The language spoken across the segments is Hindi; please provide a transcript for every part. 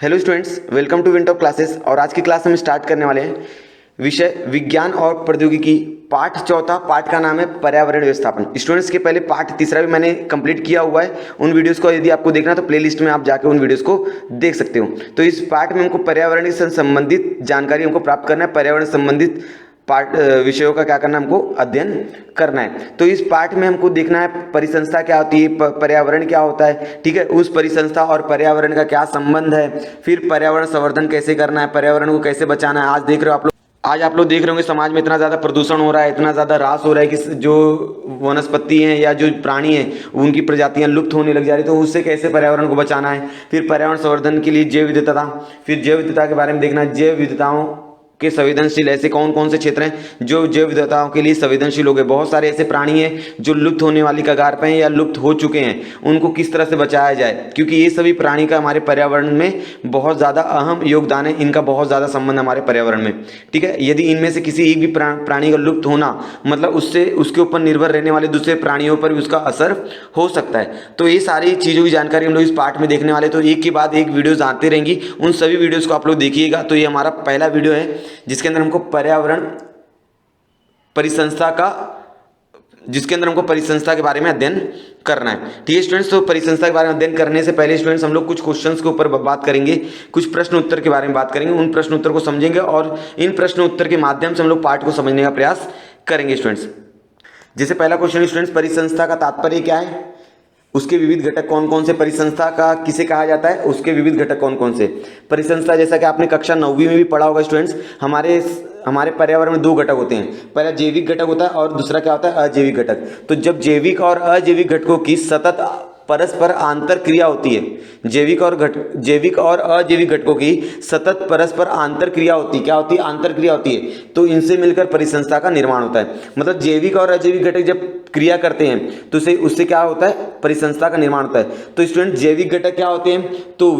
Hello students, welcome to Wintop classes. और आज की क्लास हम स्टार्ट करने वाले हैं विषय विज्ञान और प्रौद्योगिकी पाठ चौथा। पाठ का नाम है पर्यावरण व्यवस्थापन। स्टूडेंट्स के पहले पाठ तीसरा भी मैंने कंप्लीट किया हुआ है। उन वीडियोस को यदि आपको देखना है तो प्लेलिस्ट में आप जाकर उन वीडियोस को देख सकते हो। तो इस पाठ में हमको पर्यावरण से संबंधित जानकारी हमको प्राप्त करना है। पर्यावरण संबंधित पाठ विषयों का क्या करना है, हमको अध्ययन करना है। तो इस पाठ में हमको देखना है परिसंस्था क्या होती है, पर्यावरण क्या होता है, ठीक है, उस परिसंस्था और पर्यावरण का क्या संबंध है, फिर पर्यावरण संवर्धन कैसे करना है, पर्यावरण को कैसे बचाना है। आज आप लोग देख रहे होंगे समाज में इतना ज़्यादा प्रदूषण हो रहा है, इतना ज़्यादा ह्रास हो रहा है कि जो वनस्पति हैं या जो प्राणी हैं उनकी प्रजातियां लुप्त होने लग जा रही। तो उससे कैसे पर्यावरण को बचाना है। फिर पर्यावरण संवर्धन के लिए जैव विविधता, फिर जैव विविधता के बारे में देखना है। जैव विविधताओं के संवेदनशील ऐसे कौन कौन से क्षेत्र हैं जो जैव विविधताओं के लिए संवेदनशील हो गए। बहुत सारे ऐसे प्राणी हैं जो लुप्त होने वाली कगार पे हैं या लुप्त हो चुके हैं, उनको किस तरह से बचाया जाए, क्योंकि ये सभी प्राणी का हमारे पर्यावरण में बहुत ज़्यादा अहम योगदान है। इनका बहुत ज़्यादा संबंध हमारे पर्यावरण में, ठीक है। यदि इनमें से किसी एक भी प्राणी का लुप्त होना, मतलब उससे उसके ऊपर निर्भर रहने वाले दूसरे प्राणियों पर भी उसका असर हो सकता है। तो ये सारी चीज़ों की जानकारी हम लोग इस पाठ में देखने वाले। तो एक के बाद एक वीडियोज़ आती रहेंगी, उन सभी वीडियोज़ को आप लोग देखिएगा। तो ये हमारा पहला वीडियो है जिसके अंदर हमको पर्यावरण परिसंस्था के बारे में अध्ययन करना है, ठीक है स्टूडेंट्स। तो परिसंस्था के बारे में अध्ययन करने से पहले स्टूडेंट्स हम लोग कुछ क्वेश्चंस के ऊपर बात करेंगे, कुछ प्रश्न उत्तर के बारे में बात करेंगे। उन प्रश्न उत्तर को समझेंगे और इन प्रश्न उत्तर के माध्यम से हम लोग पाठ को समझने का प्रयास करेंगे स्टूडेंट्स। जैसे पहला क्वेश्चन स्टूडेंट्स, परिसंस्था का तात्पर्य क्या है, उसके विविध घटक कौन कौन से, परिसंस्था का किसे कहा जाता है, उसके विविध घटक कौन कौन से। परिसंस्था जैसा कि आपने कक्षा 9वीं में भी पढ़ा होगा स्टूडेंट्स, हमारे पर्यावरण में दो घटक होते हैं। पहला जैविक घटक होता है और दूसरा क्या होता है, अजैविक घटक। तो जब जैविक और अजैविक घटकों की सतत परस्पर आंतर क्रिया होती है, जैविक और अजैविक घटकों की सतत परस्पर आंतर क्रिया होती है, क्या होती है, आंतर क्रिया होती है। तो इनसे मिलकर परिसंस्था का निर्माण होता है। मतलब जैविक और अजैविक घटक जब क्रिया करते हैं तो उससे क्या होता है, परिसंस्था का निर्माण होता है। तो स्टूडेंट जैविक घटक क्या होते हैं, तो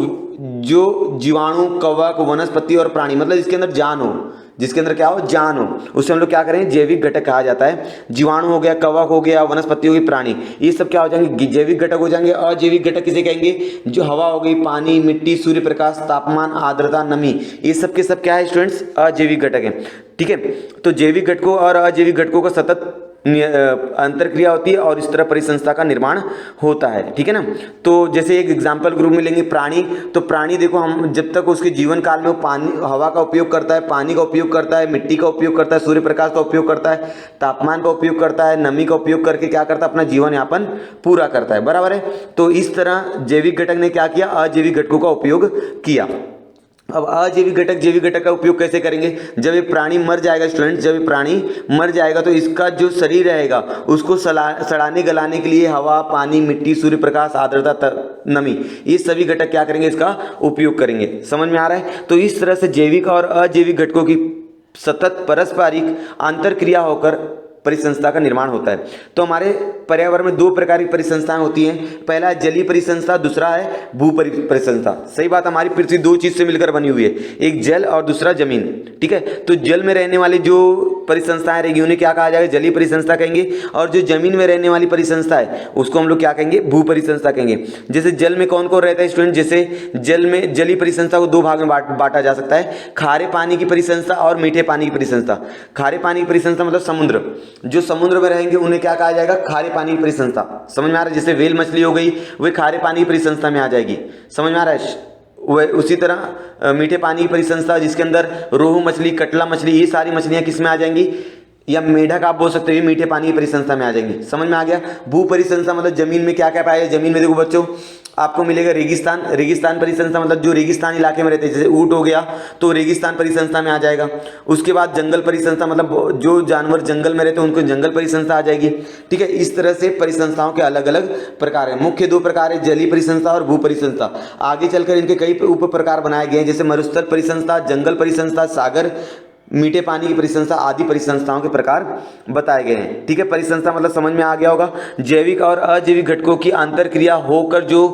जो जीवाणु, कवक, वनस्पति और प्राणी, मतलब जिसके अंदर जान हो, जिसके अंदर क्या हो, जान हो, उससे हम लोग क्या करेंगे, जैविक घटक कहा जाता है। जीवाणु हो गया, कवक हो गया, वनस्पति हो गई, प्राणी, ये सब क्या हो जाएंगे, जैविक घटक हो जाएंगे। अजैविक घटक किसे कहेंगे, जो हवा हो गई, पानी, मिट्टी, सूर्य प्रकाश, तापमान, आर्द्रता, नमी, ये सब के सब क्या है स्टूडेंट्स, अजैविक घटक है, ठीक है। तो जैविक घटकों और अजैविक घटकों का सतत अंतरक्रिया होती है और इस तरह परिसंस्था का निर्माण होता है, ठीक है ना। तो जैसे एक एग्जाम्पल ग्रुप में लेंगे प्राणी। तो प्राणी देखो, हम जब तक उसके जीवन काल में वो पानी, हवा का उपयोग करता है, पानी का उपयोग करता है, मिट्टी का उपयोग करता है, सूर्य प्रकाश का उपयोग करता है, तापमान का उपयोग करता है, नमी का उपयोग करके क्या करता है, अपना जीवन यापन पूरा करता है, बराबर है। तो इस तरह जैविक घटक ने क्या किया, अजैविक घटकों का उपयोग किया। अब अजैविक घटक जैविक घटक का उपयोग कैसे करेंगे, जब ये प्राणी मर जाएगा स्टूडेंट, जब ये प्राणी मर जाएगा तो इसका जो शरीर रहेगा उसको सड़ाने गलाने के लिए हवा, पानी, मिट्टी, सूर्य प्रकाश, आर्द्रता, नमी, ये सभी घटक क्या करेंगे, इसका उपयोग करेंगे। समझ में आ रहा है। तो इस तरह से जैविक और अजैविक घटकों की सतत पारस्परिक आंतर क्रिया होकर परिसंस्था का निर्माण होता है। तो हमारे पर्यावरण में दो प्रकार की परिसंस्थाएं होती हैं। पहला है जलीय परिसंस्था, दूसरा है भू परिसंस्था। सही बात, हमारी पृथ्वी दो चीज से मिलकर बनी हुई है, एक जल और दूसरा जमीन, ठीक है। तो जल में रहने वाली जो परिसंस्थाएं रहेगी उन्हें क्या कहा जाएगा, जलीय परिसंस्था कहेंगे। और जो जमीन में रहने वाली परिसंस्था है उसको हम लोग क्या कहेंगे, भू परिसंस्था कहेंगे। जैसे जल में कौन कौन रहता है स्टूडेंट, जैसे जल में जलीय परिसंस्था को दो भाग में बांटा जा सकता है, खारे पानी की परिसंस्था और मीठे पानी की परिसंस्था। खारे पानी की परिसंस्था मतलब समुद्र, जो समुद्र में रहेंगे उन्हें क्या कहा जाएगा, खारे पानी की परिसंस्था। समझ में आ रहा है। जैसे व्हेल मछली हो गई, वह खारे पानी की परिसंस्था में आ जाएगी। समझ में आ रहा है। वह उसी तरह मीठे पानी की परिसंस्था जिसके अंदर रोहू मछली, कटला मछली, ये सारी मछलियां किस में आ जाएंगी, या मेढक आप बोल सकते हो, ये मीठे पानी की परिसंस्था में आ जाएंगी। समझ में आ गया। भू परिसंस्था मतलब जमीन में क्या क्या पाया, जमीन में देखो बच्चों आपको मिलेगा रेगिस्तान। रेगिस्तान परिसंस्था मतलब जो रेगिस्तान इलाके में रहते हैं, जैसे ऊंट हो गया तो रेगिस्तान परिसंस्था में आ जाएगा। उसके बाद जंगल परिसंस्था मतलब जो जानवर जंगल में रहते हैं उनको जंगल परिसंस्था आ जाएगी, ठीक है। इस तरह से परिसंस्थाओं के अलग अलग प्रकार हैं। मुख्य दो प्रकार है, जलीय परिसंस्था और भू परिसंस्था। आगे चलकर इनके कई उप प्रकार बनाए गए हैं, जैसे मरुस्थल परिसंस्था, जंगल परिसंस्था, सागर, मीठे पानी की परिसंस्था आदि परिसंस्थाओं के प्रकार बताए गए हैं, ठीक है। परिसंस्था मतलब समझ में आ गया होगा, जैविक और अजैविक घटकों की आंतर क्रिया होकर जो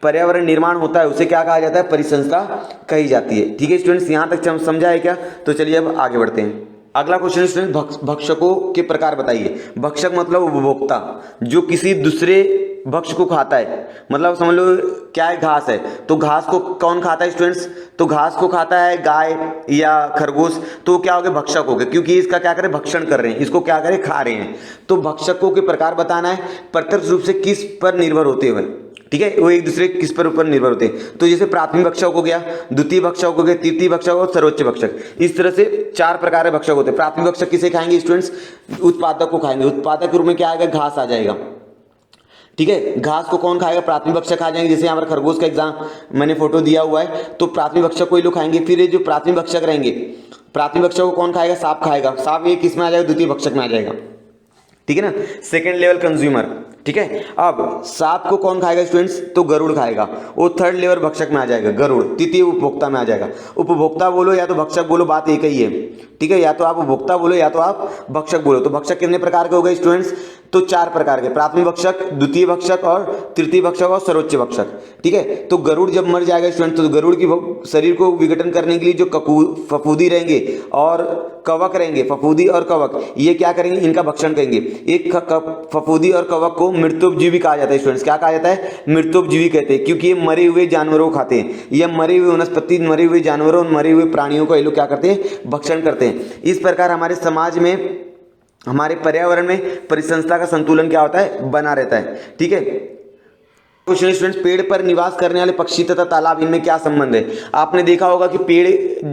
पर्यावरण निर्माण होता है उसे क्या कहा जाता है, परिसंस्था कही जाती है, ठीक है स्टूडेंट्स। यहां तक समझा है क्या। तो चलिए अब आगे बढ़ते हैं। अगला क्वेश्चन स्टूडेंट, भक्षकों के प्रकार बताइए। भक्षक मतलब उपभोक्ता, जो किसी दूसरे भक्ष को खाता है, मतलब समझ लो क्या है, घास है, तो घास को कौन खाता है स्टूडेंट्स, तो घास को खाता है गाय या खरगोश, तो क्या हो गए, भक्षक हो गए, क्योंकि इसका क्या करें, भक्षण कर रहे हैं, इसको क्या करें, खा रहे हैं। तो भक्षकों के प्रकार बताना है, प्रत्यक्ष रूप से किस पर निर्भर होते हुए, ठीक है, वो एक दूसरे किस पर ऊपर निर्भर होते हैं। तो जैसे प्राथमिक भक्षक हो गया, द्वितीय भक्षक हो गया, तृतीय भक्षक और सर्वोच्च भक्षक, इस तरह से 4 प्रकार के भक्षक होते हैं। प्राथमिक भक्षक किसे खाएंगे स्टूडेंट्स, उत्पादक को खाएंगे, उत्पादक के रूप में क्या आएगा, घास आ जाएगा, ठीक है। घास को कौन खाएगा, प्राथमिक भक्षक खा जाएंगे, जैसे यहाँ पर खरगोश का एग्जाम मैंने फोटो दिया हुआ है, तो प्राथमिक भक्षक को ही लोग खाएंगे। फिर ये जो प्राथमिक भक्षक रहेंगे, प्राथमिक भक्षक को कौन खाएगा, सांप खाएगा, सांप ये किस में आ जाएगा, द्वितीय भक्षक में आ जाएगा, ठीक है ना, सेकेंड लेवल कंज्यूमर, ठीक है। अब सांप को कौन खाएगा स्टूडेंट्स, तो गरुड़ खाएगा, वो थर्ड लेवल भक्षक में आ जाएगा, गरुड़ तृतीय उपभोक्ता में आ जाएगा। उपभोक्ता बोलो या तो भक्षक बोलो, बात एक ही है, ठीक है, या तो आप उपभोक्ता बोलो या तो आप भक्षक बोलो। तो भक्षक कितने प्रकार के हो गए स्टूडेंट्स, तो 4 प्रकार के, प्राथमिक भक्षक, द्वितीय भक्षक और तृतीय भक्षक और सर्वोच्च भक्षक, ठीक है। तो गरुड़ जब मर जाएगा स्टूडेंट, तो गरुड़ की शरीर को विघटन करने के लिए जो फफूदी रहेंगे और कवक रहेंगे, फफूदी और कवक, ये क्या करेंगे, इनका भक्षण करेंगे। एक फफूदी और कवक को मृतोपजीवी कहा जाता है स्टूडेंट्स, क्या कहा जाता है, मृतोपजीवी कहते हैं, क्योंकि ये मरे हुए जानवरों को खाते हैं, ये मरे हुए वनस्पति, मरे हुए जानवरों और मरे हुए प्राणियों को ये लोग क्या करते हैं, भक्षण करते हैं। इस प्रकार हमारे समाज में, हमारे पर्यावरण में परिसंस्था का संतुलन क्या होता है, बना रहता है, ठीक है। क्वेश्चन स्टूडेंट्स, पेड़ पर निवास करने वाले पक्षी तथा तालाब, इनमें क्या संबंध है। आपने देखा होगा कि पेड़,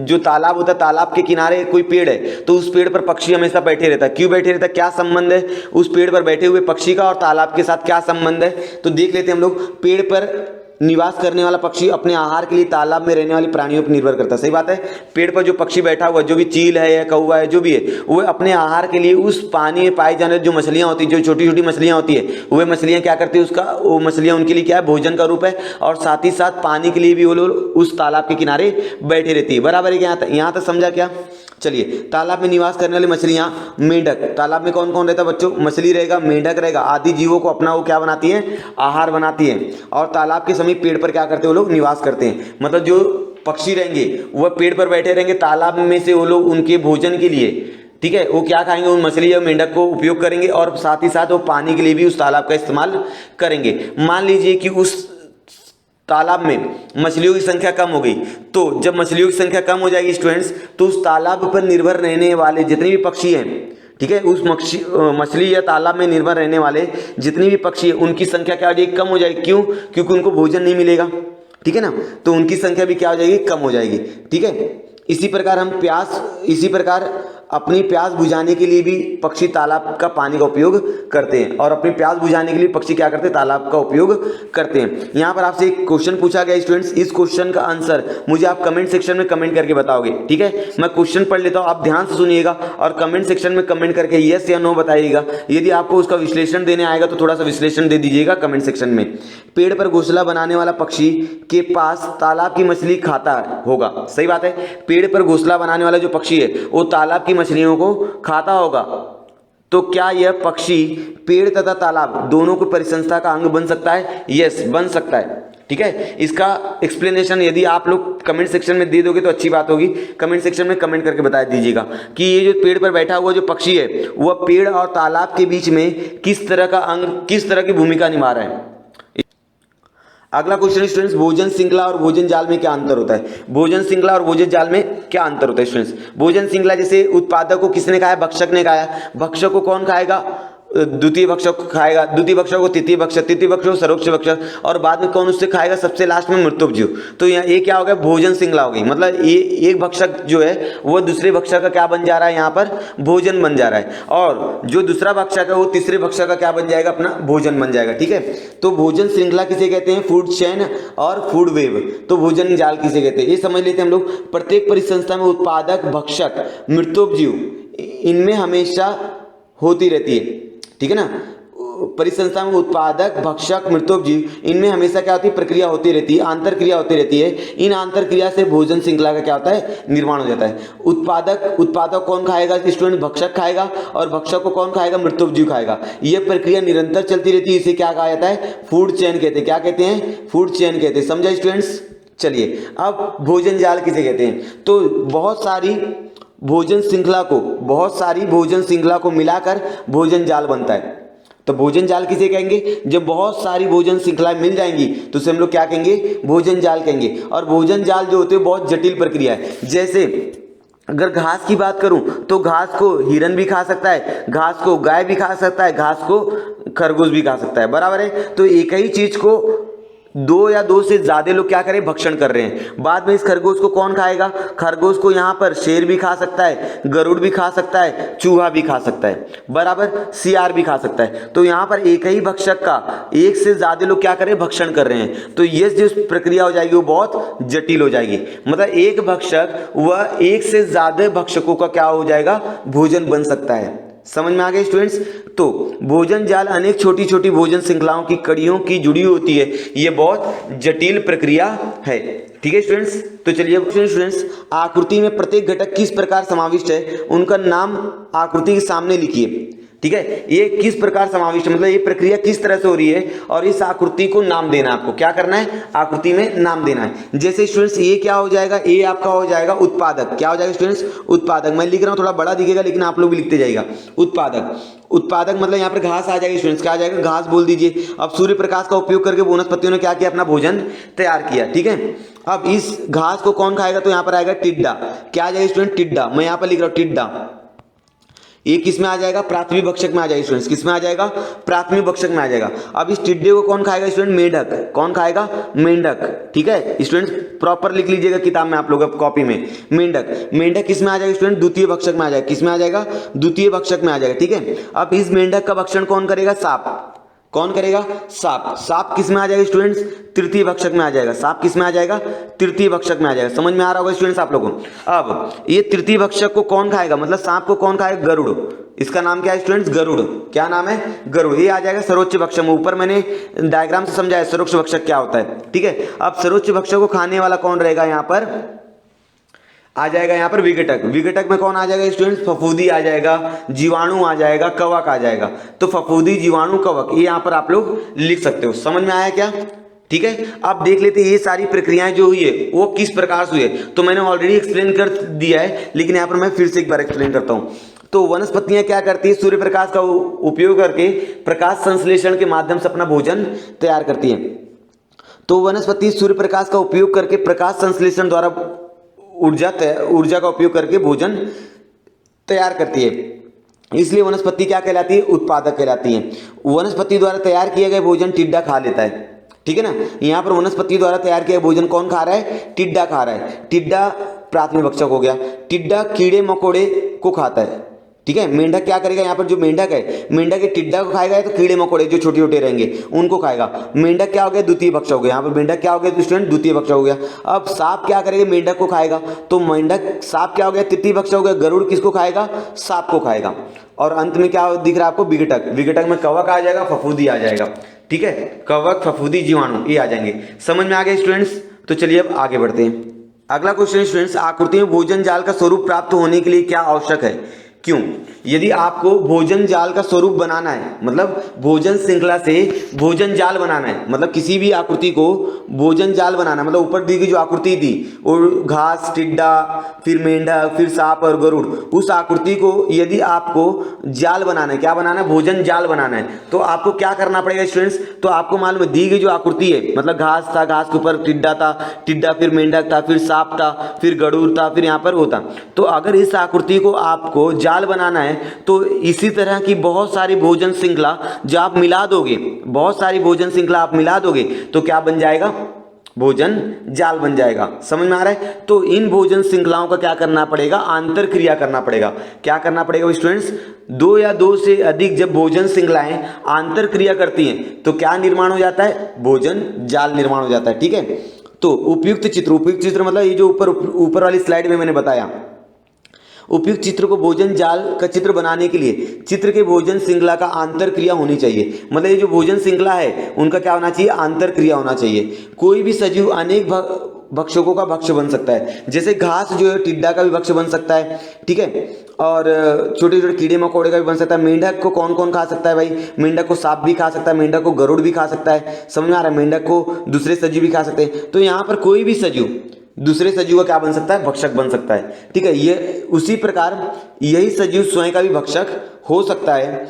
जो तालाब होता है, तालाब के किनारे कोई पेड़ है, तो उस पेड़ पर पक्षी हमेशा बैठे रहता है, क्यों बैठे रहता है, क्या संबंध है उस पेड़ पर बैठे हुए पक्षी का और तालाब के साथ क्या संबंध है। तो देख लेते हैं हम लोग, पेड़ पर निवास करने वाला पक्षी अपने आहार के लिए तालाब में रहने वाली प्राणियों पर निर्भर करता है, सही बात है। पेड़ पर जो पक्षी बैठा हुआ, जो भी चील है या कौवा है, जो भी है, वो अपने आहार के लिए उस पानी में पाई जाने जो मछलियां होती है, जो छोटी छोटी मछलियां होती है, वो मछलियां क्या करती है, उसका, वो मछलियां उनके लिए क्या है, भोजन का रूप है, और साथ ही साथ पानी के लिए भी वो लोग उस तालाब के किनारे बैठे रहती है। बराबर है, यहाँ तक समझा क्या। चलिए, तालाब में निवास करने वाली मछलियां, मेंढक, तालाब में कौन कौन रहता है बच्चों, मछली रहेगा, मेंढक रहेगा, आदि जीवों को अपना वो क्या बनाती है, आहार बनाती है, और तालाब के समीप पेड़ पर क्या करते हैं, वो लोग निवास करते हैं। मतलब जो पक्षी रहेंगे वह पेड़ पर बैठे रहेंगे, तालाब में से वो लोग उनके भोजन के लिए, ठीक है, वो क्या खाएंगे, उन मछली या मेंढक को उपयोग करेंगे, और साथ ही साथ वो पानी के लिए भी उस तालाब का इस्तेमाल करेंगे। मान लीजिए कि उस तालाब में मछलियों की संख्या कम हो गई, तो जब मछलियों की संख्या कम हो जाएगी स्टूडेंट्स, तो उस तालाब पर निर्भर रहने वाले जितने भी पक्षी हैं, ठीक है, उस मछली या तालाब में निर्भर रहने वाले जितने भी पक्षी हैं, उनकी संख्या क्या हो जाएगी, कम हो जाएगी। क्यों, क्योंकि उनको भोजन नहीं मिलेगा, ठीक है ना, तो उनकी संख्या भी क्या हो जाएगी, कम हो जाएगी, ठीक है। इसी प्रकार अपनी प्यास बुझाने के लिए भी पक्षी तालाब का पानी का उपयोग करते हैं, और अपनी प्यास बुझाने के लिए पक्षी क्या करते हैं, तालाब का उपयोग करते हैं। यहाँ पर आपसे एक क्वेश्चन पूछा गया स्टूडेंट्स, इस क्वेश्चन का आंसर मुझे आप कमेंट सेक्शन में कमेंट करके बताओगे, ठीक है। मैं क्वेश्चन पढ़ लेता हूँ, आप ध्यान से सुनिएगा और कमेंट सेक्शन में कमेंट करके यस या नो बताइएगा। यदि आपको उसका विश्लेषण देने आएगा तो थोड़ा सा विश्लेषण दे दीजिएगा कमेंट सेक्शन में। पेड़ पर घोंसला बनाने वाला पक्षी के पास तालाब की मछली खाता होगा, सही बात है। पेड़ पर घोंसला बनाने वाला जो पक्षी है वो तालाब की मछलियों को खाता होगा, तो क्या यह पक्षी पेड़ तथा तालाब दोनों को परिसंस्था का अंग बन सकता है, यस बन सकता है, ठीक है। इसका एक्सप्लेनेशन यदि आप लोग कमेंट सेक्शन में दे दोगे तो अच्छी बात होगी, कमेंट सेक्शन में कमेंट करके बता दीजिएगा कि ये जो पेड़ पर बैठा हुआ जो पक्षी है वह पेड़ और तालाब के बीच में किस तरह का अंग, किस तरह की भूमिका निभा रहा है। अगला क्वेश्चन स्टूडेंट्स, भोजन श्रृंखला और भोजन जाल में क्या अंतर होता है। भोजन श्रृंखला और भोजन जाल में क्या अंतर होता है स्टूडेंट्स। भोजन श्रृंखला जैसे उत्पादक को किसने खाया, भक्षक ने खाया, भक्षक को कौन खाएगा, द्वितीय भक्षक खाएगा, द्वितीय भक्षक को तृतीय भक्षक, तृतीय भक्षक को सर्वोच्च भक्षक, और बाद में कौन उससे खाएगा, सबसे लास्ट में मृतोपजीव। तो यहाँ ये क्या हो गया, भोजन श्रृंखला हो गई। मतलब ये एक भक्षक जो है वो दूसरे भक्षक का क्या बन जा रहा है, यहाँ पर भोजन बन जा रहा है, और जो दूसरा भक्षक है वो तीसरे भक्षक का क्या बन जाएगा, अपना भोजन बन जाएगा, ठीक है। तो भोजन श्रृंखला किसे कहते हैं, फूड चेन और फूड वेव। तो भोजन जाल किसे कहते हैं ये समझ लेते हैं हम लोग। प्रत्येक परिसंस्था में उत्पादक, भक्षक, मृतोपजीव इनमें हमेशा होती रहती है, ठीक है ना। परिसंस्था में उत्पादक, भक्षक, मृतोपजीव इनमें हमेशा क्या होती है, प्रक्रिया होती रहती है, आंतर क्रिया होती रहती है। इन आंतर क्रिया से भोजन श्रृंखला का क्या होता है, निर्माण हो जाता है। उत्पादक कौन खाएगा स्टूडेंट, भक्षक खाएगा, और भक्षक को कौन खाएगा, मृतोपजीव खाएगा। यह प्रक्रिया निरंतर चलती रहती है, इसे क्या कहा जाता है, फूड चेन कहते हैं। क्या कहते हैं, फूड चेन कहते हैं। समझा स्टूडेंट्स। चलिए, अब भोजन जाल किसे कहते हैं। तो बहुत सारी भोजन श्रृंखला को मिलाकर भोजन जाल बनता है। तो भोजन जाल किसे कहेंगे? जब बहुत सारी भोजन श्रृंखलाएं मिल जाएंगी तो उसे हम लोग क्या कहेंगे? भोजन जाल कहेंगे। और भोजन जाल जो होते हैं बहुत जटिल प्रक्रिया है। जैसे अगर घास की बात करूं तो घास को हिरन भी खा सकता है, घास को गाय भी खा सकता है, घास को खरगोश भी खा सकता है, बराबर है। तो एक ही चीज को दो या दो से ज्यादा लोग क्या करें? भक्षण कर रहे हैं। बाद में इस खरगोश को कौन खाएगा? खरगोश को यहाँ पर शेर भी खा सकता है, गरुड़ भी खा सकता है, चूहा भी खा सकता है, बराबर, सियार भी खा सकता है। तो यहाँ पर एक ही भक्षक का एक से ज्यादा लोग क्या करें? भक्षण कर रहे हैं। तो ये जो प्रक्रिया हो जाएगी वो बहुत जटिल हो जाएगी। मतलब एक भक्षक वह एक से ज्यादा भक्षकों का क्या हो जाएगा? भोजन बन सकता है। समझ में आ गए स्टूडेंट्स? तो भोजन जाल अनेक छोटी छोटी भोजन श्रृंखलाओं की कड़ियों की जुड़ी होती है। ये बहुत जटिल प्रक्रिया है। ठीक है स्टूडेंट्स? तो चलिए स्टूडेंट्स, आकृति में प्रत्येक घटक किस प्रकार समाविष्ट है उनका नाम आकृति के सामने लिखिए। ठीक है, ये किस प्रकार समाविष्ट, मतलब ये प्रक्रिया किस तरह से हो रही है और इस आकृति को नाम देना है। आपको क्या करना है? आकृति में नाम देना है। जैसे स्टूडेंट्स ये क्या हो जाएगा? ये आपका हो जाएगा उत्पादक। क्या हो जाएगा स्टूडेंट्स? उत्पादक। मैं लिख रहा हूं, थोड़ा बड़ा दिखेगा लेकिन आप लोग भी लिखते जाइएगा। उत्पादक। उत्पादक मतलब यहाँ पर घास आ जाएगी स्टूडेंट्स। क्या आ जाएगा? घास बोल दीजिए। अब सूर्य प्रकाश का उपयोग करके वनस्पतियों ने क्या किया? अपना भोजन तैयार किया। ठीक है, अब इस घास को कौन खाएगा? तो यहाँ पर आएगा टिड्डा। क्या आ जाएगा स्टूडेंट? टिड्डा। मैं यहाँ पर लिख रहा हूँ टिड्डा। ये किस में आ जाएगा? प्राथमिक भक्षक में आ जाएगा स्टूडेंट्स। किस में आ जाएगा? प्राथमिक भक्षक में आ जाएगा। अब इस टिड्डे को कौन खाएगा स्टूडेंट? मेंढक। कौन खाएगा? मेंढक। ठीक है स्टूडेंट्स, प्रॉपर लिख लीजिएगा किताब में आप लोग कॉपी में। मेंढक। मेंढक किस में आ जाएगा स्टूडेंट? द्वितीय भक्षक में आ जाएगा। किस में आ जाएगा? द्वितीय भक्षक में आ जाएगा। ठीक है, अब इस मेंढक का भक्षण कौन करेगा? सांप। कौन करेगा? सांप। सांप किस में आ जाएगा स्टूडेंट्स? तृतीय भक्षक में आ जाएगा। सांप किस में आ जाएगा? तृतीय भक्षक में आ जाएगा। समझ में आ रहा होगा स्टूडेंट्स आप लोगों को? अब ये तृतीय भक्षक को कौन खाएगा? मतलब सांप को कौन खाएगा? गरुड़। इसका नाम क्या है स्टूडेंट्स? गरुड़। क्या नाम है? गरुड़। ये आ जाएगा सर्वोच्च भक्षक। ऊपर मैंने डायग्राम से समझाया सर्वोच्च भक्षक क्या होता है। ठीक है, अब सर्वोच्च भक्षक को खाने वाला कौन रहेगा? यहाँ पर आ जाएगा यहाँ पर विघटक। विघटक में कौन आ जाएगा स्टूडेंट्स? फफूंदी आ जाएगा, जीवाणु आ जाएगा, कवक आ जाएगा। तो फफूंदी, जीवाणु, कवक, ये यहाँ पर आप लोग लिख सकते हो। समझ में आया क्या? ठीक है, अब देख लेते हैं ये सारी प्रक्रियाएं जो हुई है वो किस प्रकार से हुई है। तो मैंने ऑलरेडी एक्सप्लेन कर दिया है लेकिन यहाँ पर मैं फिर से एक बार एक्सप्लेन करता हूँ। तो वनस्पतियां क्या करती है? सूर्य प्रकाश का उपयोग करके प्रकाश संश्लेषण के माध्यम से अपना भोजन तैयार करती है। तो वनस्पति सूर्य प्रकाश का उपयोग करके प्रकाश संश्लेषण द्वारा ऊर्जा का उपयोग करके भोजन तैयार करती है। इसलिए वनस्पति क्या कहलाती है? उत्पादक कहलाती है। वनस्पति द्वारा तैयार किया गया भोजन टिड्डा खा लेता है। ठीक है ना, यहाँ पर वनस्पति द्वारा तैयार किया भोजन कौन खा रहा है? टिड्डा खा रहा है। टिड्डा प्राथमिक भक्षक हो गया। टिड्डा कीड़े मकोड़े को खाता है। ठीक है, मेंढक क्या करेगा? यहाँ पर जो मेंढक है, मेंढक ये टिड्डा को खाएगा तो कीड़े मकोड़े जो छोटे छोटे रहेंगे उनको खाएगा। मेंढक क्या हो गया? द्वितीय भक्षक हो गया। यहाँ पर मेंढक क्या हो गया स्टूडेंट? द्वितीय भक्षक हो गया। अब सांप क्या करेगा? मेंढक को खाएगा। तो मेंढक, सांप क्या हो गया? तृतीय भक्षक हो गया। गरुड़ किसको खाएगा? सांप को खाएगा। और अंत में क्या दिख रहा है आपको? विघटक। विघटक में कवक आ जाएगा, फफूंदी आ जाएगा। ठीक है, कवक, फफूंदी, जीवाणु ये आ जाएंगे। समझ में आ गया स्टूडेंट्स? तो चलिए अब आगे बढ़ते हैं। अगला क्वेश्चन स्टूडेंट्स, आकृति में भोजन जाल का स्वरूप प्राप्त होने के लिए क्या आवश्यक है? क्यों? यदि आपको भोजन जाल का स्वरूप बनाना है, मतलब भोजन श्रृंखला से भोजन जाल बनाना है, मतलब किसी भी आकृति को भोजन जाल बनाना, मतलब ऊपर दी गई जो आकृति थी और घास, टिड्डा, फिर मेंढक, फिर सांप और गरुड़, उस आकृति को यदि आपको जाल बनाना है, क्या बनाना है? भोजन जाल बनाना है, तो आपको क्या करना पड़ेगा स्टूडेंट्स? तो आपको मालूम है दी गई जो आकृति है, मतलब घास था, घास के ऊपर टिड्डा था, टिड्डा फिर मेंढक था, फिर सांप था, फिर गरुड़ था, फिर यहाँ पर होता। तो अगर इस आकृति को आपको जाल बनाना है तो इसी तरह की बहुत सारी भोजन श्रृंखला जो आप मिला दोगे, बहुत सारी भोजन श्रृंखला आप मिला दोगे तो क्या बन जाएगा? भोजन जाल बन जाएगा। समझ में आ रहा है? तो इन भोजन श्रृंखलाओं का क्या करना पड़ेगा? आंतर क्रिया करना पड़ेगा। क्या करना पड़ेगा स्टूडेंट्स? दो या दो से अधिक जब भोजन श्रृंखलाएं आंतर क्रिया करती हैं तो क्या निर्माण हो जाता है? भोजन जाल निर्माण हो जाता है। ठीक है, तो उपयुक्त चित्र, उपयुक्त चित्र मतलब ये जो ऊपर वाली स्लाइड में मैंने बताया, उपयुक्त चित्र को भोजन जाल का चित्र बनाने के लिए चित्र के भोजन श्रृंखला का आंतर क्रिया होनी चाहिए। मतलब ये जो भोजन श्रृंखला है उनका क्या होना चाहिए? आंतर क्रिया होना चाहिए। कोई भी सजीव अनेक भक्षकों का भक्ष्य बन सकता है, जैसे घास जो है टिड्डा का भी भक्ष्य बन सकता है। ठीक है, और छोटे छोटे कीड़े मकोड़े का भी बन सकता है। मेंढक को कौन कौन खा सकता है भाई? मेंढक को सांप भी खा सकता है, मेंढक को गरुड़ भी खा सकता है। समझ में आ रहा है? मेंढक को दूसरे सजीव भी खा सकते हैं। तो यहाँ पर कोई भी सजीव दूसरे सजीव का क्या बन सकता है? भक्षक बन सकता है। ठीक है, ये उसी प्रकार यही सजीव स्वयं का भी भक्षक हो सकता है।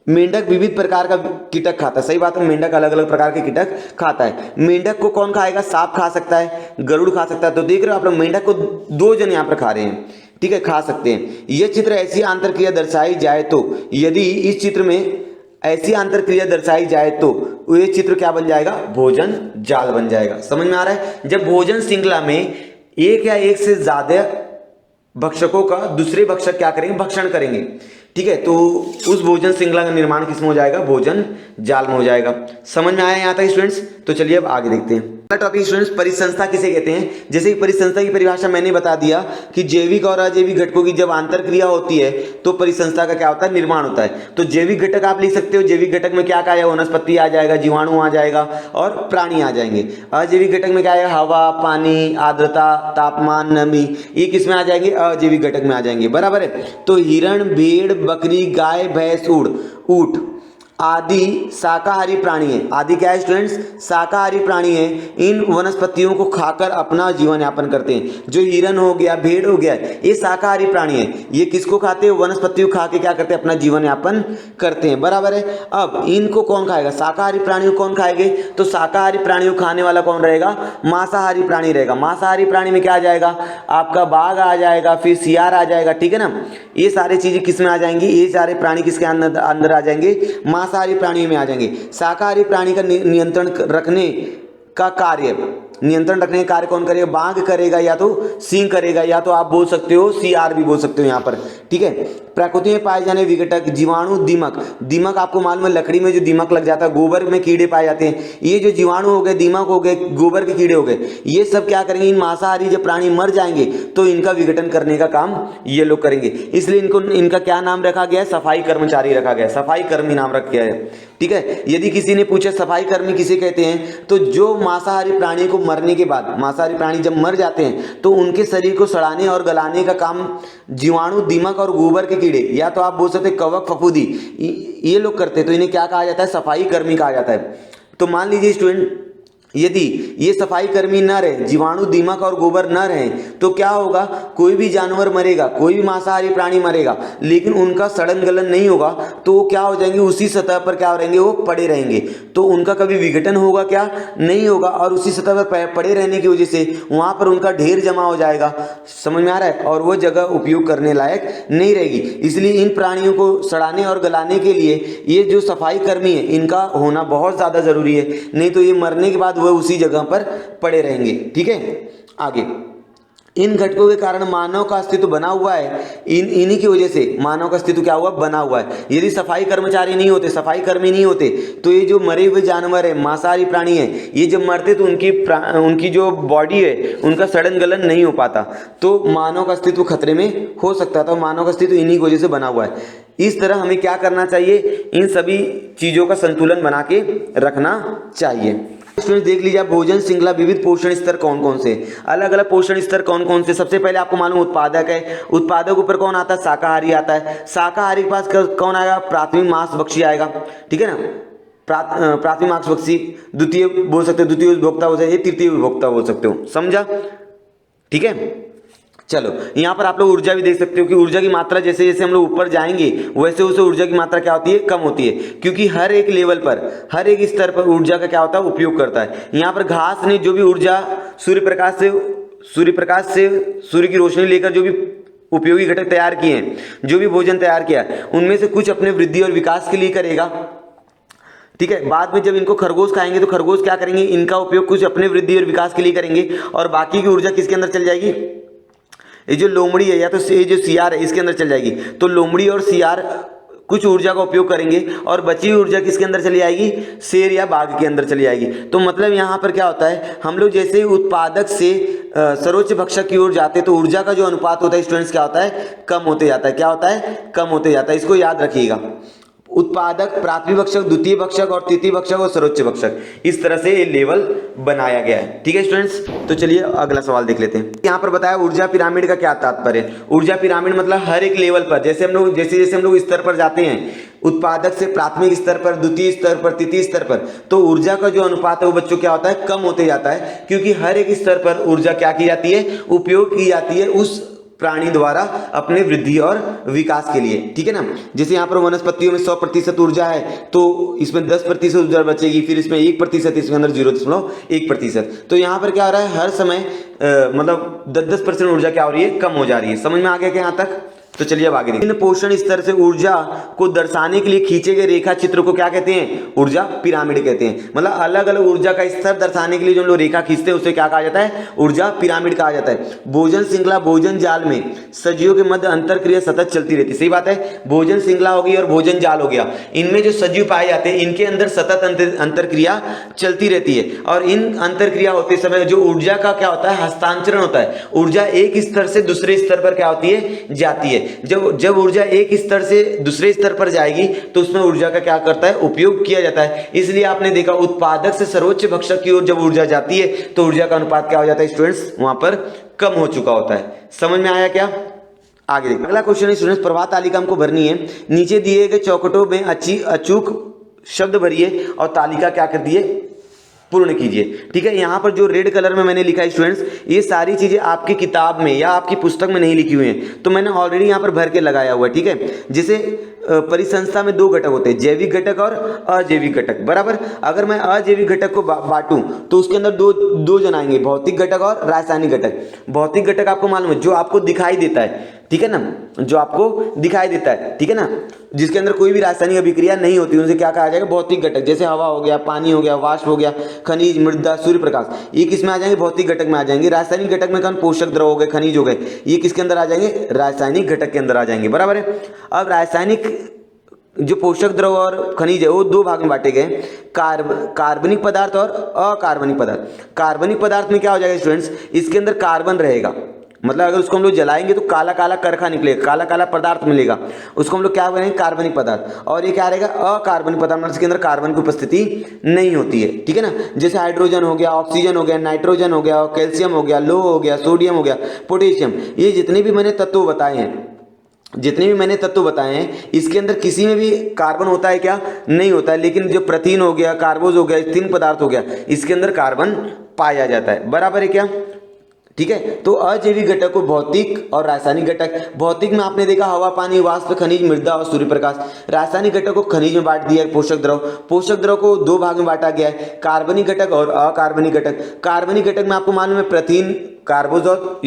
मेंढक विविध प्रकार का कीटक खाता है। सही बात है, मेंढक अलग अलग प्रकार के कीटक खाता है। मेंढक को कौन खाएगा? सांप खा सकता है, गरुड़ खा सकता है। तो देख रहे हो आप लोग, मेंढक को दो जन यहाँ पर खा रहे हैं, ठीक है, खा सकते हैं। यह चित्र ऐसी आंतर क्रिया दर्शाई जाए तो, यदि इस चित्र में ऐसी आंतर क्रिया दर्शाई जाए तो ये चित्र क्या बन जाएगा? भोजन जाल बन जाएगा। समझ में आ रहा है? जब भोजन श्रृंखला में एक या एक से ज्यादा भक्षकों का दूसरे भक्षक क्या करेंगे? भक्षण करेंगे, ठीक है, तो उस भोजन श्रृंखला का निर्माण किसमें हो जाएगा? भोजन जाल में हो जाएगा। समझ में आया यहाँ तक स्टूडेंट्स? तो चलिए अब आगे देखते हैं। टॉपिक स्टूडेंट्स, परिसंस्था किसे कहते हैं? जैसे कि परिसंस्था की परिभाषा मैंने बता दिया कि जैविक और अजैविक घटकों की जब आंतर क्रिया होती है तो परिसंस्था का क्या होता है? निर्माण होता है। तो जैविक घटक आप लिख सकते हो, जैविक घटक में क्या आएगा? वनस्पति आ जाएगा, जीवाणु आ जाएगा और प्राणी आ जाएंगे। अजैविक घटक में क्या आएगा? हवा, पानी, आर्द्रता, तापमान, नमी, ये किस में आ जाएंगे? अजैविक घटक में आ जाएंगे, बराबर है। तो हिरण, भेड़, बकरी, गाय, भैंस, ऊंट आदि शाकाहारी प्राणी है। आदि क्या है स्टूडेंट्स? शाकाहारी प्राणी है। इन वनस्पतियों को खाकर अपना जीवन यापन करते हैं। जो हिरन हो गया, भेड़ हो गया, ये शाकाहारी प्राणी है। ये किसको खाते हैं? वनस्पतियों खा के क्या करते हैं? अपना जीवन यापन करते हैं, बराबर है। अब इनको कौन खाएगा? शाकाहारी प्राणियों कौन खाएंगे? तो शाकाहारी प्राणियों खाने वाला कौन रहेगा? मांसाहारी प्राणी रहेगा। मांसाहारी प्राणी में क्या आ जाएगा? आपका बाघ आ जाएगा, फिर सियार आ जाएगा, ठीक है ना। ये सारी चीजें किस में आ जाएंगी? ये सारे प्राणी किसके अंदर आ जाएंगे? मांसाहारी प्राणियों में आ जाएंगे। शाकाहारी प्राणी का नियंत्रण रखने का कार्य, नियंत्रण रखने का कार्य कौन करेगा? बाघ करेगा, या तो सिंह करेगा, या तो आप बोल सकते हो सियार भी बोल सकते हो यहाँ पर, ठीक है। प्रकृति में पाए जाने विघटक, जीवाणु, दीमक। दीमक आपको मालूम है, लकड़ी में जो दीमक लग जाता है, गोबर में कीड़े पाए जाते हैं। ये जो जीवाणु हो गए, दीमक हो गए, गोबर के कीड़े हो गए, ये सब क्या करेंगे? इन मांसाहारी जब प्राणी मर जाएंगे तो इनका विघटन करने का काम ये लोग करेंगे। इसलिए इनको, इनका क्या नाम रखा गया है? सफाई कर्मचारी रखा गया है, सफाई कर्मी नाम रखा गया है, ठीक है। यदि किसी ने पूछा सफाई कर्मी किसे कहते हैं, तो जो मांसाहारी प्राणी को मरने के बाद, मांसाहारी प्राणी जब मर जाते हैं तो उनके शरीर को सड़ाने और गलाने का काम जीवाणु, दीमक और गोबर के कीड़े, या तो आप बोल सकते कवक, फफूंदी, ये लोग करते हैं। तो इन्हें क्या कहा जाता है? सफाई कर्मी कहा जाता है। तो मान लीजिए स्टूडेंट, यदि ये सफाई कर्मी न रहे, जीवाणु, दीमक और गोबर न रहे, तो क्या होगा? कोई भी जानवर मरेगा, कोई भी मांसाहारी प्राणी मरेगा, लेकिन उनका सड़न गलन नहीं होगा, तो वो क्या हो जाएंगे? उसी सतह पर क्या रहेंगे? वो पड़े रहेंगे। तो उनका कभी विघटन होगा क्या? नहीं होगा। और उसी सतह पर पड़े रहने की वजह से वहां पर उनका ढेर जमा हो जाएगा। समझ में आ रहा है? और वो जगह उपयोग करने लायक नहीं रहेगी। इसलिए इन प्राणियों को सड़ाने और गलाने के लिए ये जो सफाई कर्मी है, इनका होना बहुत ज्यादा जरूरी है, नहीं तो ये मरने के बाद वह उसी जगह पर पड़े रहेंगे, ठीक है। आगे, इन घटकों के कारण मानव का अस्तित्व बना हुआ है। इन्हीं की वजह से मानव का अस्तित्व क्या हुआ? बना हुआ है। यदि सफाई कर्मचारी नहीं होते, सफाई कर्मी नहीं होते, तो ये जो मरे हुए जानवर है, मांसाहारी प्राणी है, ये जब मरते तो उनकी जो बॉडी है, उनका सड़न गलन नहीं हो पाता, तो मानव का अस्तित्व खतरे में हो सकता था। मानव का अस्तित्व इन्हीं की वजह से बना हुआ है। इस तरह हमें क्या करना चाहिए? इन सभी चीजों का संतुलन बना के रखना चाहिए। स्टूडेंट्स देख लीजिए, भोजन श्रृंखला विविध पोषण स्तर कौन कौन से, अलग अलग पोषण स्तर कौन कौन से। सबसे पहले आपको मालूम उत्पादक है। उत्पादक ऊपर कौन आता है? शाकाहारी आता है। शाकाहारी के पास कौन आएगा? प्राथमिक मांसभक्षी आएगा, ठीक है ना। प्राथमिक मांसभक्षी, द्वितीय बोल सकते हो, द्वितीय उपभोक्ता हो सकते, तृतीय उपभोक्ता बोल सकते हो, समझा, ठीक है। चलो, यहाँ पर आप लोग ऊर्जा भी देख सकते हो कि ऊर्जा की मात्रा जैसे जैसे हम लोग ऊपर जाएंगे वैसे वैसे ऊर्जा की मात्रा क्या होती है? कम होती है, क्योंकि हर एक लेवल पर, हर एक स्तर पर ऊर्जा का क्या होता है? उपयोग करता है। यहाँ पर घास ने जो भी ऊर्जा सूर्य प्रकाश से सूर्य की रोशनी लेकर जो भी उपयोगी घटक तैयार किए हैं, जो भी भोजन तैयार किया, उनमें से कुछ अपने वृद्धि और विकास के लिए करेगा, ठीक है। बाद में जब इनको खरगोश खाएंगे तो खरगोश क्या करेंगे? इनका उपयोग कुछ अपने वृद्धि और विकास के लिए करेंगे, और बाकी की ऊर्जा किसके अंदर चल जाएगी? ये जो लोमड़ी है या तो ये जो सियार है, इसके अंदर चल जाएगी। तो लोमड़ी और सियार कुछ ऊर्जा का उपयोग करेंगे, और बची हुई ऊर्जा किसके अंदर चली आएगी? शेर या बाघ के अंदर चली आएगी। तो मतलब यहाँ पर क्या होता है, हम लोग जैसे उत्पादक से सर्वोच्च भक्षक की ओर जाते तो ऊर्जा का जो अनुपात होता है स्टूडेंट्स क्या होता है? कम होते जाता है। क्या होता है? कम होते जाता है। इसको याद रखिएगा। उत्पादक, प्राथमिक भक्षक, द्वितीय भक्षक और तृतीय भक्षक और सर्वोच्च भक्षक, इस तरह से ये लेवल बनाया गया है, ठीक है स्टूडेंट्स। तो चलिए अगला सवाल देख लेते हैं। यहाँ पर बताया ऊर्जा पिरामिड का क्या तात्पर्य है। ऊर्जा पिरामिड मतलब हर एक लेवल पर, जैसे हम लोग स्तर पर जाते हैं, उत्पादक से प्राथमिक स्तर पर, द्वितीय स्तर पर, तृतीय स्तर पर, तो ऊर्जा का जो अनुपात है वो बच्चों क्या होता है? कम होते जाता है, क्योंकि हर एक स्तर पर ऊर्जा क्या की जाती है? उपयोग की जाती है उस प्राणी द्वारा अपने वृद्धि और विकास के लिए, ठीक है ना। जैसे यहाँ पर वनस्पतियों में 100% ऊर्जा है तो इसमें 10% ऊर्जा बचेगी, फिर इसमें 1%, इसके अंदर 0.1%। तो यहाँ पर क्या हो रहा है, हर समय मतलब 10% ऊर्जा क्या हो रही है, कम हो जा रही है। समझ में आ गया क्या यहाँ तक? तो चलिए अब आगे देखिए। इन पोषण स्तर से ऊर्जा को दर्शाने के लिए खींचे गए रेखा चित्र को क्या कहते हैं, ऊर्जा पिरामिड कहते हैं। मतलब अलग अलग ऊर्जा का स्तर दर्शाने के लिए जो लोग रेखा खींचते हैं उसे क्या कहा जाता है, ऊर्जा पिरामिड कहा जाता है। भोजन श्रृंखला, भोजन जाल में सजीवों के मध्य अंतर क्रिया सतत चलती रहती है। सही बात है, भोजन श्रृंखला हो गई और भोजन जाल हो गया, इनमें जो सजीव पाए जाते हैं इनके अंदर सतत अंतर क्रिया चलती रहती है। और इन अंतर क्रिया होते समय जो ऊर्जा का क्या होता है, हस्तांतरण होता है। ऊर्जा एक स्तर से दूसरे स्तर पर क्या होती है, जाती है। जब ऊर्जा एक स्तर से दूसरे स्तर पर जाएगी तो उसमें ऊर्जा का क्या करता है, उपयोग किया जाता है। इसलिए आपने देखा उत्पादक से सर्वोच्च भक्षक की ओर जब ऊर्जा जाती है तो ऊर्जा का अनुपात क्या हो जाता है स्टूडेंट्स, वहां पर कम हो चुका होता है। समझ में आया क्या? आगे देखिए अगला क्वेश्चन है स्टूडेंट्स, प्रवाह तालिका हमको भरनी है। नीचे दिए गए चौखटों में अचूक शब्द भरिए और तालिका क्या कर दिए, पूर्ण कीजिए। ठीक है, यहाँ पर जो रेड कलर में मैंने लिखा है स्टूडेंट्स, ये सारी चीजें आपकी किताब में या आपकी पुस्तक में नहीं लिखी हुई हैं, तो मैंने ऑलरेडी यहाँ पर भर के लगाया हुआ है। ठीक है, जैसे परिसंस्था में 2 घटक होते हैं, जैविक घटक और अजैविक घटक, बराबर। अगर मैं अजैविक घटक को बांटूं तो उसके अंदर दो जन आएंगे, भौतिक घटक और रासायनिक घटक। भौतिक घटक आपको मालूम है, जो आपको दिखाई देता है, ठीक है ना, जो आपको दिखाई देता है, ठीक है ना, जिसके अंदर कोई भी रासायनिक अभिक्रिया नहीं होती, उनसे क्या कहा जाएगा, भौतिक घटक। जैसे हवा हो गया, पानी हो गया, वाष्प हो गया, खनिज, मृदा, सूर्य प्रकाश, ये किस में आ जाएंगे, भौतिक घटक में आ जाएंगे। रासायनिक घटक में कौन, पोषक द्रव हो गए, खनिज हो गए, ये किसके अंदर आ जाएंगे, रासायनिक घटक के अंदर आ जाएंगे, बराबर है। अब रासायनिक जो पोषक द्रव और खनिज है वो 2 भाग में बांटे गए, कार्बनिक पदार्थ और अकार्बनिक पदार्थ। कार्बनिक पदार्थ में क्या हो जाएगा स्टूडेंट्स, इसके अंदर कार्बन रहेगा, मतलब अगर उसको हम लोग जलाएंगे तो काला काला करखा निकलेगा, काला काला पदार्थ मिलेगा, उसको हम लोग क्या बोलेंगे, कार्बनिक पदार्थ। और ये क्या रहेगा, अकार्बनिक पदार्थ, मतलब इसके अंदर कार्बन की उपस्थिति नहीं होती है, ठीक है ना। जैसे हाइड्रोजन हो गया, ऑक्सीजन हो गया, नाइट्रोजन हो गया, कैल्शियम हो गया, लोह हो गया, सोडियम हो गया, पोटेशियम, ये जितने भी मैंने तत्व बताए हैं, इसके अंदर किसी में भी कार्बन होता है क्या, नहीं होता है। लेकिन जो प्रथिन हो गया, कार्बोज हो गया, स्थिर पदार्थ हो गया, इसके अंदर कार्बन पाया जाता है, बराबर है क्या? ठीक है, तो अजैविक घटक को भौतिक और रासायनिक घटक। भौतिक में आपने देखा हवा, पानी, वाष्प, खनिज, मृदा और सूर्य प्रकाश। रासायनिक घटक को खनिज में बांट दिया है, पोषक द्रव। पोषक द्रव को 2 भाग में बांटा गया है, कार्बनिक घटक और अकार्बनिक घटक। कार्बनिक घटक में आपको मालूम है प्रथिन, कार्बोज और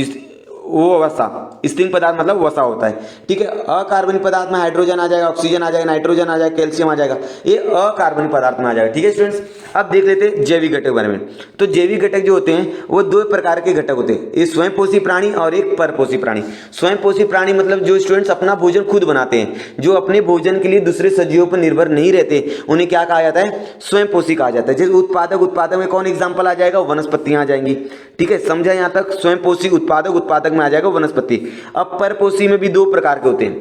वो वसा, स्थिर पदार्थ मतलब वसा होता है, ठीक है। अकार्बनिक पदार्थ में हाइड्रोजन आ जाएगा, ऑक्सीजन आ जाएगा, नाइट्रोजन आ जाएगा, कैल्शियम आ जाएगा, ये अकार्बनिक पदार्थ में आ जाएगा, ठीक है स्टूडेंट्स। अब देख लेते हैं जैविक घटक बारे में। तो जैविक घटक जो होते हैं वो 2 प्रकार के घटक होते हैं, एक स्वयंपोषी प्राणी और एक परपोषी प्राणी। स्वयंपोषी प्राणी मतलब जो स्टूडेंट्स अपना भोजन खुद बनाते हैं, जो अपने भोजन के लिए दूसरे सजीवों पर निर्भर नहीं रहते, उन्हें क्या कहा जाता है, स्वयंपोषी कहा जाता है। जैसे उत्पादक में कौन एग्जाम्पल आ जाएगा, वनस्पतियां आ जाएंगी, ठीक है, समझा यहाँ तक। स्वयंपोषी उत्पादक में आ जाएगा वनस्पति। अब परपोषी में भी 2 प्रकार के होते हैं,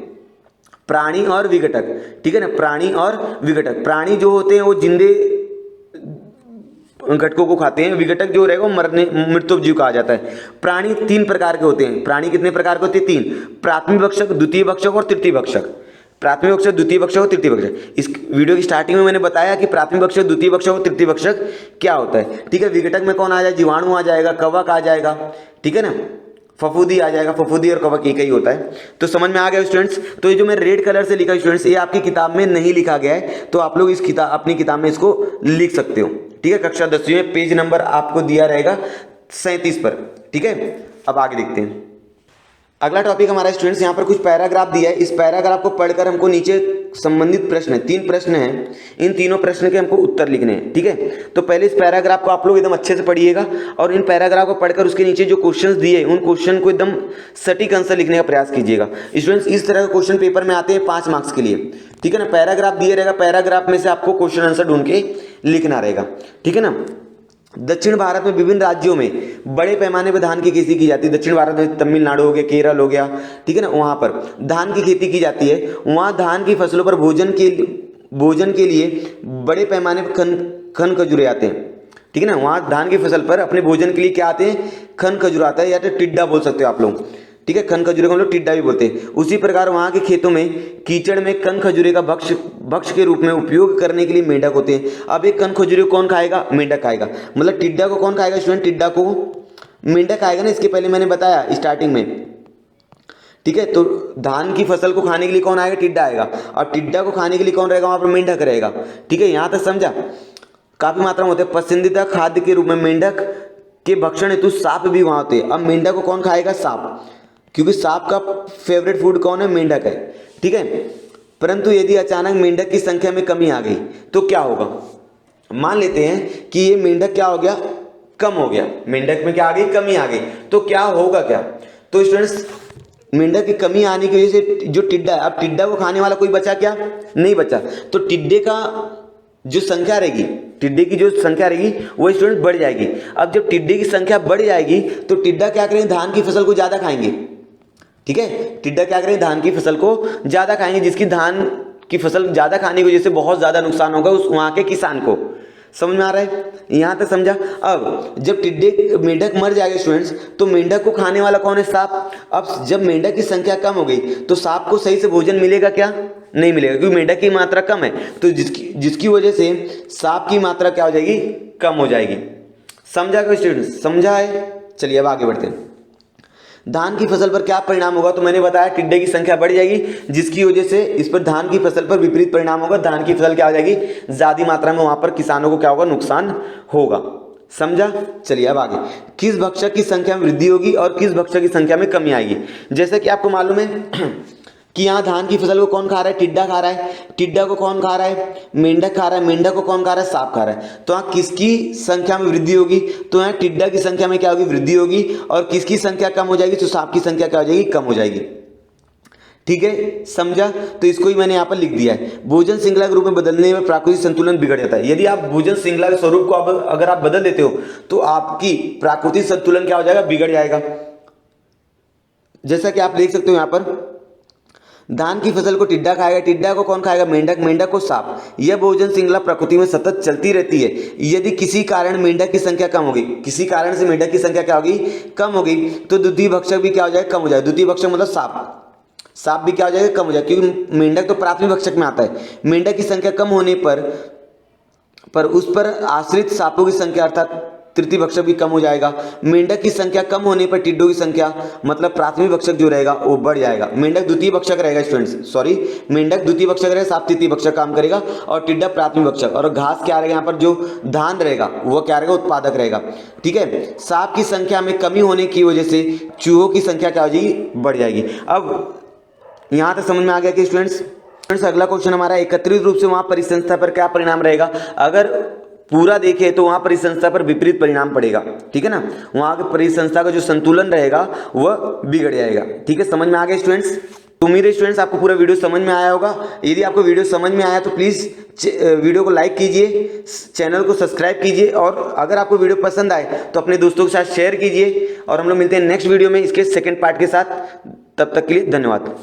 प्राणी और विघटक, ठीक है ना, प्राणी और विघटक। प्राणी जो होते हैं वो जिंदे घटकों को खाते हैं, विघटक जो रहेगा वो मृत्युजीव कहा जाता है। प्राणी 3 प्रकार के होते हैं। प्राणी कितने प्रकार के होते हैं, 3, प्राथमिक भक्षक, द्वितीय भक्षक और तृतीय भक्षक। प्राथमिक भक्षक, द्वितीय भक्षक और तृतीय भक्षक। इस वीडियो की स्टार्टिंग में मैंने बताया कि प्राथमिक भक्षक, द्वितीय भक्षक और तृतीय भक्षक क्या होता है, ठीक है। विघटक में कौन आ जाए, जीवाणु आ जाएगा, कवक आ जाएगा, ठीक है ना, फफूंदी आ जाएगा, फफूंदी और कवक एक ही होता है। तो समझ में आ गया स्टूडेंट्स। तो ये जो मैं रेड कलर से लिखा स्टूडेंट्स, ये आपकी किताब में नहीं लिखा गया है, तो आप लोग अपनी किताब में इसको लिख सकते हो, ठीक है। कक्षा 10वीं में पेज नंबर आपको दिया रहेगा 37 पर, ठीक है। अब आगे देखते हैं। अगला टॉपिक हमारा स्टूडेंट्स, यहाँ पर कुछ पैराग्राफ दिया है, इस पैराग्राफ को पढ़कर हमको नीचे संबंधित प्रश्न है, 3 प्रश्न हैं, इन तीनों प्रश्न के हमको उत्तर लिखने हैं, ठीक है। तो पहले इस पैराग्राफ को आप लोग एकदम अच्छे से पढ़िएगा और इन पैराग्राफ को पढ़कर उसके नीचे जो क्वेश्चंस दिए उन क्वेश्चन को एकदम सटीक आंसर लिखने का प्रयास कीजिएगा स्टूडेंट्स। इस तरह के क्वेश्चन पेपर में आते हैं 5 मार्क्स के लिए, ठीक है ना। पैराग्राफ दिए रहेगा, पैराग्राफ में से आपको क्वेश्चन आंसर ढूंढ के लिखना रहेगा, ठीक है ना। दक्षिण भारत में विभिन्न राज्यों में बड़े पैमाने पर धान की खेती की जाती है। दक्षिण भारत में तमिलनाडु हो गया, केरल हो गया, ठीक है ना, वहाँ पर धान की खेती की जाती है। वहाँ धान की फसलों पर भोजन के लिए बड़े पैमाने पर खन खजूरे आते हैं, ठीक है ना। वहाँ धान की फसल पर अपने भोजन के लिए क्या आते हैं, खन खजूर आता है, या तो टिड्डा बोल सकते हो आप लोग, ठीक है। खन खजूरे को हम लोग टिड्डा भी बोलते हैं। उसी प्रकार वहाँ के खेतों में कीचड़ में खन खजूरे का भक्ष के रूप में उपयोग करने के लिए मेंढक होते हैं। अब एक खन खजूरे को कौन खाएगा, मेंढक खाएगा। मतलब टिड्डा को कौन खाएगा स्टूडेंट, टिड्डा को मेंढक खाएगा ना। इसके पहले मैंने बताया स्टार्टिंग में ठीक है। तो धान की फसल को खाने के लिए कौन आएगा? टिड्डा आएगा। और टिड्डा को खाने के लिए कौन रहेगा? वहां पर मेंढक रहेगा। ठीक है, यहां तक समझा? काफी मात्रा में होते हैं। पसंदीदा खाद्य के रूप में मेंढक के भक्षण हेतु सांप भी वहां होते हैं। अब मेंढक को कौन खाएगा? सांप, क्योंकि सांप का फेवरेट फूड कौन है? मेंढक है। ठीक है, परंतु यदि अचानक मेंढक की संख्या में कमी आ गई तो क्या होगा? मान लेते हैं कि ये मेंढक क्या हो गया? कम हो गया। मेंढक में क्या आ गई? कमी आ गई। तो क्या होगा? क्या तो स्टूडेंट्स, मेंढक की कमी आने की वजह से जो टिड्डा है, अब टिड्डा को खाने वाला कोई बचा क्या? नहीं बचा। तो टिड्डे का जो संख्या रहेगी, टिड्डे की जो संख्या रहेगी वो स्टूडेंट बढ़ जाएगी। अब जब टिड्डे की संख्या बढ़ जाएगी तो टिड्डा क्या करेंगे? धान की फसल को ज्यादा खाएंगे। ठीक है, टिड्डा क्या करेंगे? धान की फसल को ज्यादा खाएंगे, जिसकी धान की फसल ज्यादा खाने की वजह से बहुत ज्यादा नुकसान होगा उस वहां के किसान को। समझ में आ रहा है? यहां तक समझा? अब जब मेंढक मर जाएगा स्टूडेंट्स, तो मेंढक को खाने वाला कौन है? सांप। अब जब मेंढक की संख्या कम हो गई तो सांप को सही से भोजन मिलेगा क्या? नहीं मिलेगा, क्योंकि मेंढक की मात्रा कम है। तो जिसकी वजह से सांप की मात्रा क्या हो जाएगी? कम हो जाएगी। समझा क्या स्टूडेंट्स? समझा है? चलिए अब आगे बढ़ते हैं। धान की फसल पर क्या परिणाम होगा? तो मैंने बताया टिड्डे की संख्या बढ़ जाएगी, जिसकी वजह से इस पर धान की फसल पर विपरीत परिणाम होगा। धान की फसल क्या हो जाएगी? ज्यादा मात्रा में वहां पर किसानों को क्या होगा? नुकसान होगा। समझा? चलिए अब आगे। किस भक्षक की संख्या में वृद्धि होगी और किस भक्षक की संख्या में कमी आएगी? जैसे कि आपको मालूम है कि यहाँ धान की फसल को कौन खा रहा है? टिड्डा खा रहा है। टिड्डा को कौन खा रहा है? मेंढक खा रहा है। मेंढक को कौन खा रहा है? सांप खा रहा है। तो यहाँ किसकी संख्या में वृद्धि होगी? तो यहाँ टिड्डा की संख्या में क्या होगी? वृद्धि होगी। और किसकी संख्या कम हो जाएगी? तो सांप की संख्या क्या हो जाएगी? कम हो जाएगी। ठीक है, समझा? तो इसको ही मैंने यहाँ पर लिख दिया है। भोजन श्रृंखला के रूप में बदलने में प्राकृतिक संतुलन बिगड़ जाता है। यदि आप भोजन श्रृंखला के स्वरूप को अगर आप बदल देते हो तो आपकी प्राकृतिक संतुलन क्या हो जाएगा? बिगड़ जाएगा। जैसा कि आप देख सकते हो यहाँ पर, धान की फसल को टिड्डा खाएगा। टिड्डा को कौन खाएगा? मेंढक। मेंढक को सांप। यह भोजन श्रृंखला प्रकृति में सतत चलती रहती है। यदि किसी कारण मेंढक की संख्या कम होगी, किसी कारण से मेंढक की संख्या क्या होगी? कम होगी, तो द्वितीय भक्षक भी क्या हो जाएगा? कम हो जाएगा। द्वितीय भक्षक मतलब सांप। सांप भी क्या हो जाएगा? कम हो जाएगा, क्योंकि मेंढक तो प्राथमिक भक्षक में आता है। मेंढक की संख्या कम होने पर उस पर आश्रित सांपों की संख्या अर्थात तृतीय भक्षक भी कम हो जाएगा। मेंढक की संख्या कम होने पर टिड्डों की संख्या मतलब प्राथमिक भक्षक जो रहेगा वो बढ़ जाएगा। मेंढक द्वितीय भक्षक रहेगा स्टूडेंट्स, सॉरी, मेंढक द्वितीय भक्षक रहेगा, सांप तृतीय भक्षक काम करेगा और टिड्डा प्राथमिक भक्षक। और घास क्या रहेगा? यहाँ पर जो धान रहेगा वह क्या रहेगा? उत्पादक रहेगा। ठीक है, सांप की संख्या में कमी होने की वजह से चूहों की संख्या क्या हो जाएगी? बढ़ जाएगी। अब यहाँ तक समझ में आ गया कि स्टूडेंट्स अगला क्वेश्चन हमारा एकत्रित रूप से वहां परिसंस्था पर क्या परिणाम रहेगा? अगर पूरा देखें तो वहां परिसंस्था पर विपरीत परिणाम पड़ेगा। ठीक है ना, वहां के परिसंस्था का जो संतुलन रहेगा वह बिगड़ जाएगा। ठीक है, समझ में आ गया स्टूडेंट्स? उम्मीद है स्टूडेंट्स आपको पूरा वीडियो समझ में आया होगा। यदि आपको वीडियो समझ में आया तो प्लीज़ वीडियो को लाइक कीजिए, चैनल को सब्सक्राइब कीजिए और अगर आपको वीडियो पसंद आए तो अपने दोस्तों के साथ शेयर कीजिए। और हम लोग मिलते हैं नेक्स्ट वीडियो में इसके सेकंड पार्ट के साथ। तब तक के लिए धन्यवाद।